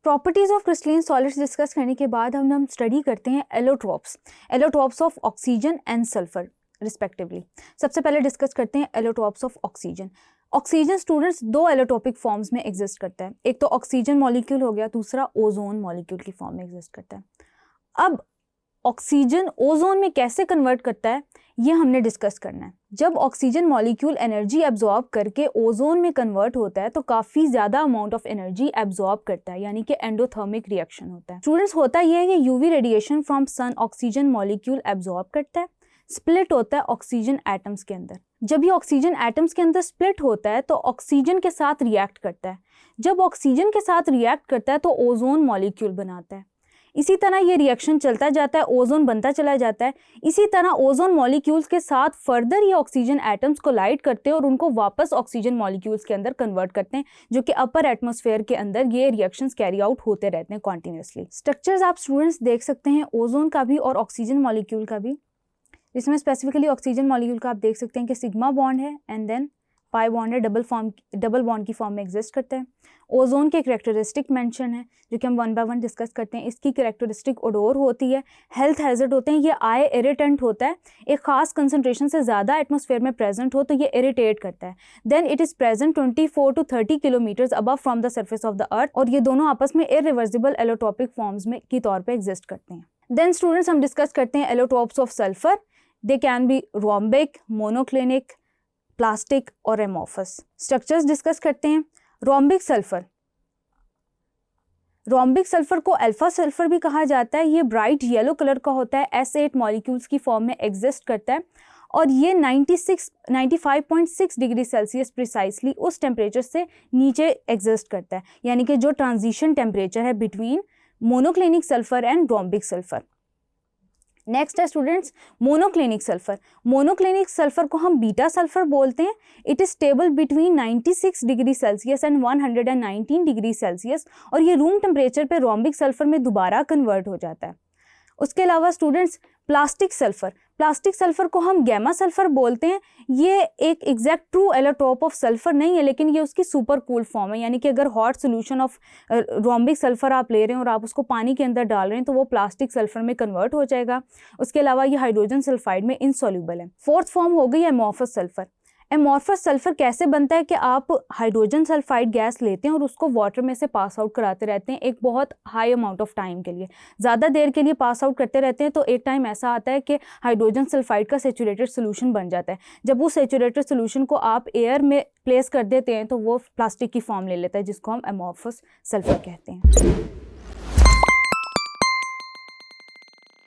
Properties of crystalline solids discuss करने के बाद हम स्टडी करते हैं allotropes of oxygen and sulphur respectively. सबसे पहले डिस्कस करते हैं allotropes of oxygen. Oxygen students दो एलोट्रॉपिक फॉर्म्स में एग्जिस्ट करता है, एक तो ऑक्सीजन मॉलिक्यूल हो गया, दूसरा ओजोन मॉलिक्यूल की फॉर्म में एग्जिस्ट करता है। अब ऑक्सीजन ओजोन में कैसे कन्वर्ट करता है ये हमने डिस्कस करना है। जब ऑक्सीजन मॉलिक्यूल एनर्जी एब्जॉर्ब करके ओजोन में कन्वर्ट होता है तो काफ़ी ज़्यादा अमाउंट ऑफ एनर्जी एब्जॉर्ब करता है, यानी कि एंडोथर्मिक रिएक्शन होता है। स्टूडेंट्स, होता यह है कि UV radiation from sun oxygen molecule absorb करता है, स्प्लिट होता है ऑक्सीजन एटम्स के अंदर। जब ये ऑक्सीजन एटम्स के अंदर स्प्लिट होता है तो ऑक्सीजन के साथ रिएक्ट करता है। जब ऑक्सीजन के साथ रिएक्ट करता है तो ओजोन मॉलिक्यूल बनाता है। इसी तरह ये रिएक्शन चलता जाता है, ओजोन बनता चला जाता है। इसी तरह ओजोन मॉलिक्यूल्स के साथ फर्दर ये ऑक्सीजन एटम्स कोलाइड करते हैं और उनको वापस ऑक्सीजन मॉलिक्यूल्स के अंदर कन्वर्ट करते हैं, जो कि अपर एटमॉस्फेयर के अंदर ये रिएक्शंस कैरी आउट होते रहते हैं कॉन्टिन्यूसली। स्ट्रक्चर्स आप स्टूडेंट्स देख सकते हैं ओजोन का भी और ऑक्सीजन मॉलिक्यूल का भी। इसमें स्पेसिफिकली ऑक्सीजन मॉलिक्यूल का आप देख सकते हैं कि सिग्मा बॉन्ड है एंड देन पाई बॉन्ड है, डबल बॉन्ड की फॉर्म में एग्जिस्ट करता है। ओजोन के करैक्टरिस्टिक मेंशन है जो कि हम वन बाय वन डिस्कस करते हैं। इसकी करैक्टरिस्टिक ओडोर होती है, हेल्थ हैजर्ड होते हैं, ये आई इरिटेंट होता है। एक खास कंसंट्रेशन से ज़्यादा एटमॉस्फेयर में प्रेजेंट हो तो ये इरिटेट करता है। Then it is present 24 to 30 kilometres above from the surface of the earth, और ये दोनों आपस में इरिवर्सिबल एलोट्रॉपिक फॉर्म्स में की तौर पर एग्जिस्ट करते हैं। देन स्टूडेंट्स, हम डिस्कस करते हैं allotropes of sulphur. They can be rhombic, monoclinic, plastic और एमॉर्फस। स्ट्रक्चर्स डिस्कस करते हैं। रोम्बिक सल्फर को अल्फा सल्फर भी कहा जाता है। ये ब्राइट येलो कलर का होता है, S8 मॉलिक्यूल्स की फॉर्म में एग्जिस्ट करता है और ये 95.6 डिग्री सेल्सियस प्रिसाइसली उस टेम्परेचर से नीचे एग्जिस्ट करता है, यानी कि जो ट्रांजिशन टेम्परेचर है between monoclinic sulphur and rhombic sulphur. Next है students monoclinic sulphur. Monoclinic sulphur को हम बीटा सल्फर बोलते हैं। It is stable between 96 degree Celsius and 119 degree Celsius, और ये रूम टेम्परेचर पे रोम्बिक सल्फर में दोबारा कन्वर्ट हो जाता है। उसके अलावा स्टूडेंट्स प्लास्टिक सल्फर को हम गैमा सल्फर बोलते हैं। ये एक exact true allotrope of sulphur नहीं है, लेकिन ये उसकी सुपर कूल फॉर्म है, यानी कि अगर hot solution of rhombic sulphur आप ले रहे हैं और आप उसको पानी के अंदर डाल रहे हैं तो वो प्लास्टिक सल्फर में कन्वर्ट हो जाएगा। उसके अलावा ये हाइड्रोजन सल्फाइड में इनसॉल्यूबल है। फोर्थ फॉर्म हो गई एमॉर्फस सल्फर। एमॉर्फस सल्फर कैसे बनता है कि आप हाइड्रोजन सल्फाइड गैस लेते हैं और उसको वाटर में से पास आउट कराते रहते हैं एक बहुत हाई अमाउंट ऑफ टाइम के लिए, ज़्यादा देर के लिए पास आउट करते रहते हैं, तो एक टाइम ऐसा आता है कि हाइड्रोजन सल्फाइड का सेचुरेटेड सोल्यूशन बन जाता है। जब वो सेचुरेटेड सोल्यूशन को आप एयर में प्लेस कर देते हैं तो वो प्लास्टिक की फॉर्म ले लेता है, जिसको हम एमॉर्फस सल्फर कहते हैं।